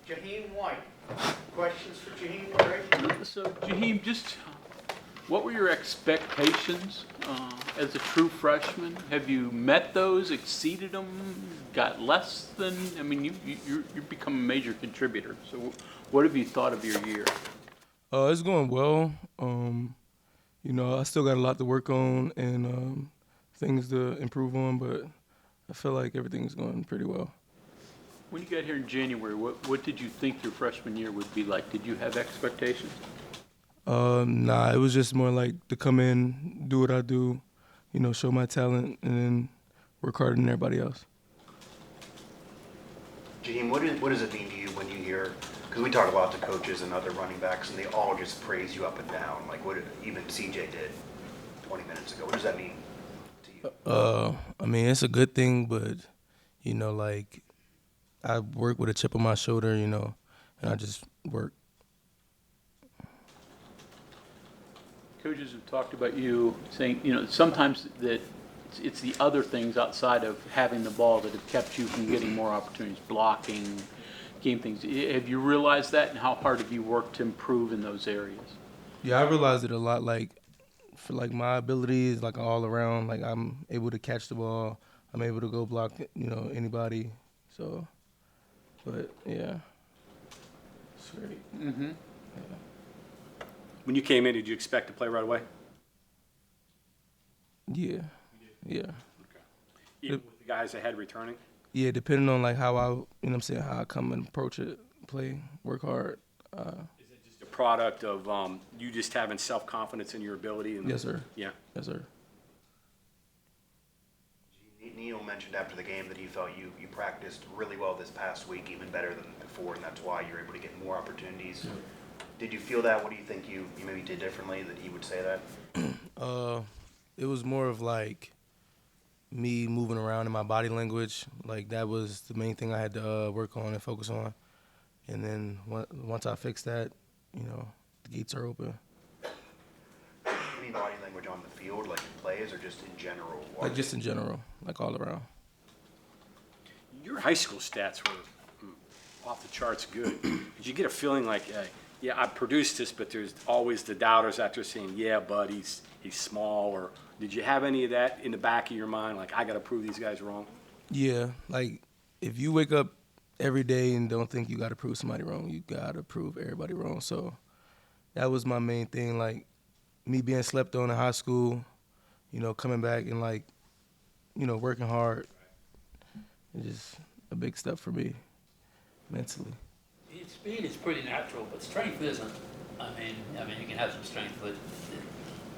Jaheim White. Questions for Jaheim White? So, Jaheim, just what were your expectations as a true freshman? Have you met those, exceeded them, got less than? I mean, you've become a major contributor. So, what have you thought of your year? It's going well. I still got a lot to work on and things to improve on, but I feel like everything's going pretty well. When you got here in January, what did you think your freshman year would be like? Did you have expectations? Nah, it was just more like to come in, do what I do, show my talent, and then work harder than everybody else. Jaheim, what does it mean to you when you hear, because we talk a lot to coaches and other running backs, and they all just praise you up and down, like what even CJ did 20 minutes ago. What does that mean to you? I mean, it's a good thing, but, like, I work with a chip on my shoulder, and I just work. Coaches have talked about you saying, sometimes that it's the other things outside of having the ball that have kept you from getting more opportunities, blocking, game things. Have you realized that, and how hard have you worked to improve in those areas? Yeah, I realized it a lot, like, for, like, my abilities, like, all around. Like, I'm able to catch the ball. I'm able to go block, anybody. So, but, yeah. It's great. Mm-hmm. Yeah. When you came in, did you expect to play right away? Yeah. Yeah. Okay. Even with the guys ahead returning? Yeah, depending on, like, how how I come and approach it, play, work hard. Is it just a product of you just having self-confidence in your ability? Yes, sir. Yeah. Yes, sir. Neil mentioned after the game that he felt you practiced really well this past week, even better than before, and that's why you're able to get more opportunities. Yeah. Did you feel that? What do you think you maybe did differently that he would say that? It was more of like me moving around in my body language. Like that was the main thing I had to work on and focus on. And then once I fixed that, the gates are open. You mean body language on the field, like in plays, or just in general? Like just in general, like all around. Your high school stats were off the charts good. Did you get a feeling like, yeah, I produced this, but there's always the doubters out there saying, yeah, but he's small, or did you have any of that in the back of your mind, like, I got to prove these guys wrong? Yeah, like if you wake up every day and don't think you got to prove somebody wrong, you got to prove everybody wrong. So that was my main thing, like me being slept on in high school, coming back and like, working hard. It's just a big step for me mentally. Speed is pretty natural, but strength isn't. I mean, you can have some strength, but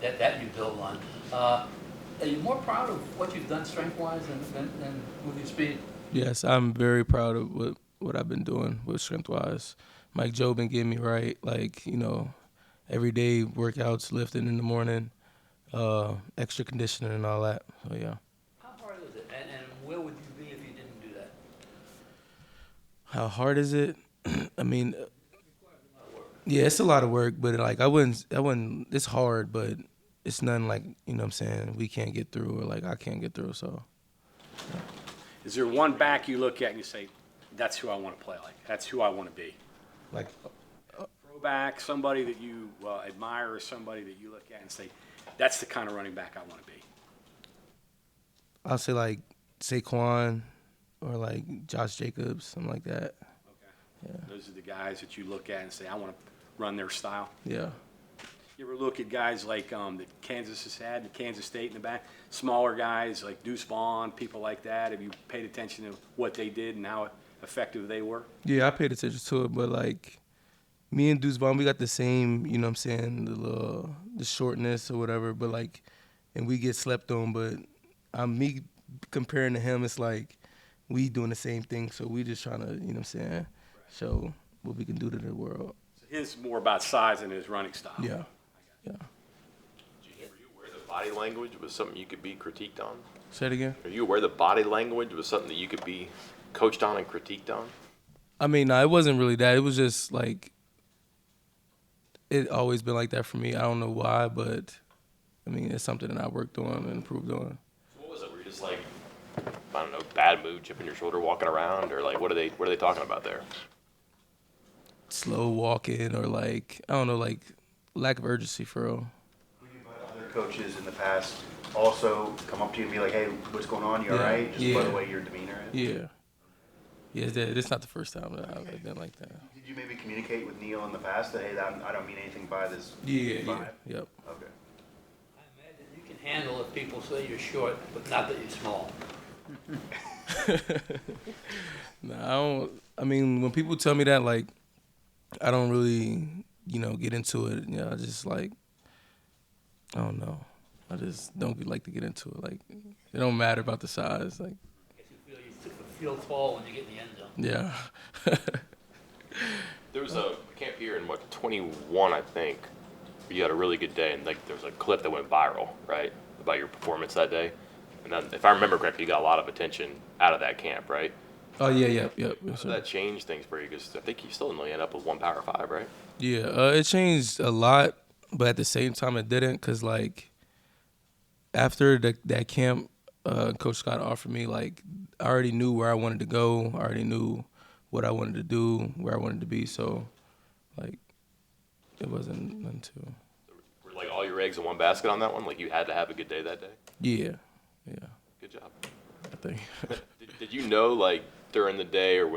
that you build on. Are you more proud of what you've done strength-wise than with your speed? Yes, I'm very proud of what I've been doing with strength-wise. Mike Joe been getting me right, like, every day workouts, lifting in the morning, extra conditioning and all that. So, yeah. How hard is it? And where would you be if you didn't do that? How hard is it? I mean, yeah, it's a lot of work, but like I wouldn't, it's hard, but it's nothing like, we can't get through or like I can't get through, so. Yeah. Is there one back you look at and you say, that's who I want to play like, that's who I want to be? Like, throwback, somebody that you admire, or somebody that you look at and say, that's the kind of running back I want to be? I'll say like Saquon or like Josh Jacobs, something like that. Okay. Yeah. Those are the guys that you look at and say, I want to run their style. Yeah. You ever look at guys like that Kansas has had, and Kansas State in the back, smaller guys like Deuce Vaughn, people like that? Have you paid attention to what they did and how effective they were? Yeah, I paid attention to it, but like me and Deuce Vaughn, we got the same, the shortness or whatever, but like, and we get slept on, but me comparing to him, it's like we doing the same thing, so we just trying to, show what we can do to the world. So his more about size than his running style. Yeah, yeah. Are you aware the body language was something you could be critiqued on? Say it again? Are you aware the body language was something that you could be coached on and critiqued on? I mean, no, it wasn't really that. It was just like, it always been like that for me. I don't know why, but I mean, it's something that I worked on and improved on. So what was it? Were you just like, I don't know, bad mood, chip in your shoulder, walking around, or like what are they talking about there? slow walking or like I don't know, like lack of urgency for real. Have you had other coaches in the past also come up to you and be like, hey, what's going on? You all right? Just by the way your demeanor is? Yeah. Yeah, it's not the first time that I've been like that. Did you maybe communicate with Neil in the past that, hey, I don't mean anything by this? Yeah, vibe? yep. Okay. I imagine you can handle if people say you're short, but not that you're small. Nah, I don't. I mean, when people tell me that, like, I don't really, get into it. I just like, I don't know. I just don't like to get into it. Like, it don't matter about the size. Like, I guess you feel tall when you get in the end zone. yeah. There was a camp here in 21, I think, where you had a really good day, and like there was a clip that went viral, right, about your performance that day. And then, if I remember correctly, you got a lot of attention out of that camp, right? Oh yeah, yep. How Yes, did sir. that change things for you? Because I think you still only end up with one Power 5, right? Yeah, it changed a lot, but at the same time, it didn't, cause like after that camp, Coach Scott offered me, like, I already knew where I wanted to go. I already knew what I wanted to do, where I wanted to be. So, like, it wasn't nothing too. Were like all your eggs in one basket on that one? Like you had to have a good day that day? Yeah, Good job. I think. Did you know, like, during the day or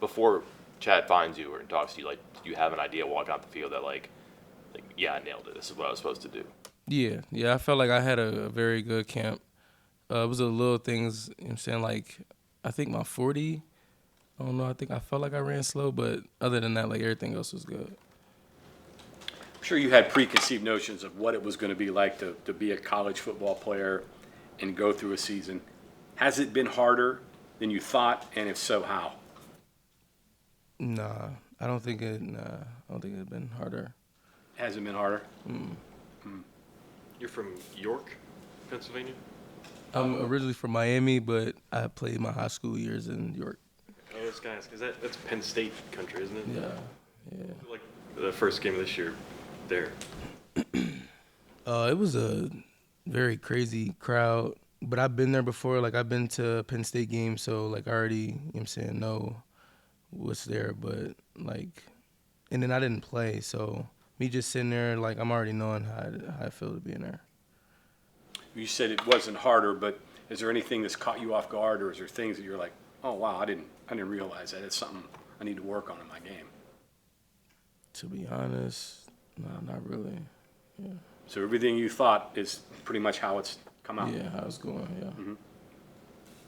before Chad finds you or talks to you, like, do you have an idea walking out the field that, like, yeah, I nailed it. This is what I was supposed to do? Yeah, I felt like I had a very good camp. It was the little things, you know what I'm saying? Like, I think my 40, I don't know, I felt like I ran slow, but other than that, like, everything else was good. I'm sure you had preconceived notions of what it was going to be like to be a college football player and go through a season. Has it been harder than you thought, and if so, how? Nah, I don't think it's been harder. Has it been harder? You're from York, Pennsylvania? I'm originally from Miami, but I played my high school years in York. Oh, those guys, because that's Penn State country, isn't it? Yeah. Like the first game of this year there. It was a very crazy crowd, but I've been there before. Like, I've been to Penn State games, so, like, I already, you know what I'm saying, know what's there. But, like, and then I didn't play, so me just sitting there, like, I'm already knowing how I feel to be in there. You said it wasn't harder, but is there anything that's caught you off guard, or is there things that you're like, oh wow, I didn't realize that. It's something I need to work on in my game. To be honest, no, not really. So everything you thought is pretty much how it's come out. Yeah, how it's going, yeah.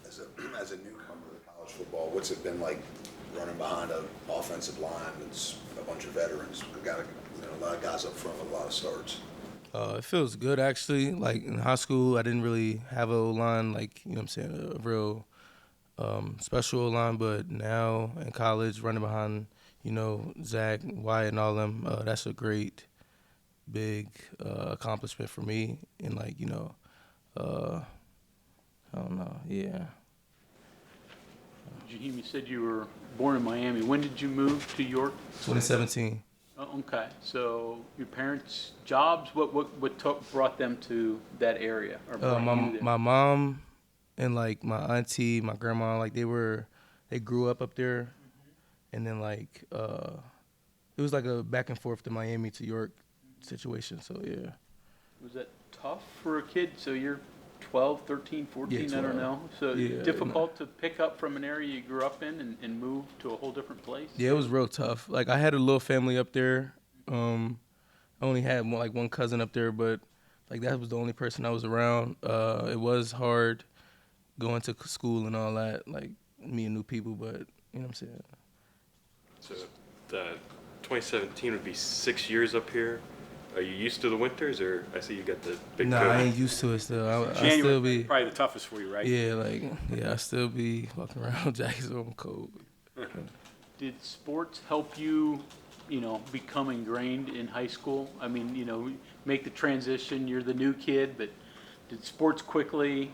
As a newcomer to college football, what's it been like running behind an offensive line that's a bunch of veterans? We've got a lot of guys up front with a lot of starts. It feels good, actually. Like, in high school, I didn't really have a O-line, like, you know what I'm saying, a real special O-line. But now in college, running behind, Zach, Wyatt, and all them, that's a great, big accomplishment for me. And, like, I don't know, yeah. Jaheim, you said you were born in Miami. When did you move to York? 2017. Oh, okay, so your parents' jobs, what brought them to that area? Or brought you there? My mom and, like, my auntie, my grandma, like, they grew up there. And then, like, it was like a back and forth to Miami to York situation, so yeah. Was that tough for a kid? So you're 12, 13, 14, Yeah, I don't 12. know. So Yeah, difficult to pick up from an area you grew up in and move to a whole different place? Yeah, it was real tough. Like, I had a little family up there. I only had one cousin up there, but, like, that was the only person I was around. It was hard going to school and all that, like, meeting new people, but, you know what I'm saying? So 2017 would be 6 years up here. Are you used to the winters, or I see you got the big Nah, coat? I ain't used to it still. I January still be, probably the toughest for you, right? yeah, I still be walking around Jacksonville cold. Did sports help you, become ingrained in high school? I mean, make the transition, you're the new kid, but did sports quickly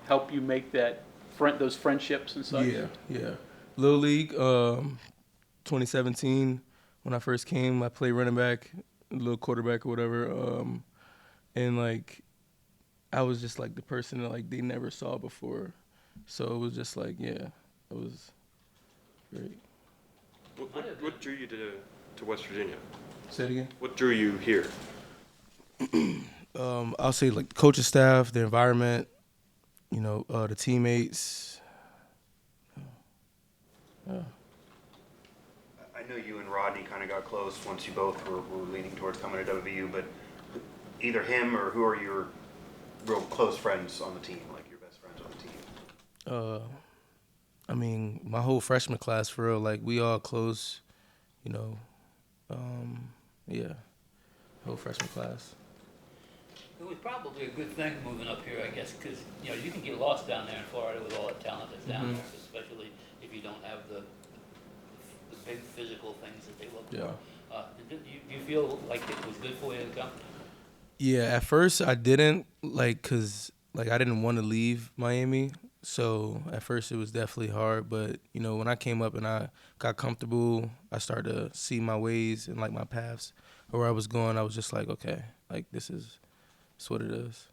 help you make those friendships and such? Yeah. Little League, 2017, when I first came, I played running back, little quarterback or whatever, and, like, I was just, like, the person that, like, they never saw before. So it was just like, yeah, it was great. Might have What been. drew you to West Virginia? Say it again. What drew you here? I'll say like the coaching staff, the environment, the teammates. I know you and Rodney kind of got close once you both were leaning towards coming to WVU, but either him or who are your real close friends on the team, like your best friends on the team? I mean, my whole freshman class for real, like we all close, yeah, whole freshman class. It was probably a good thing moving up here, I guess, because, you can get lost down there in Florida with all the talent that's down there, especially if you don't have the big physical things that they look for. Yeah. Do you feel like it was good for you to come? Yeah, at first I didn't, cause I didn't want to leave Miami. So at first it was definitely hard, but when I came up and I got comfortable, I started to see my ways and like my paths or where I was going. I was just like, okay, like this is what it is.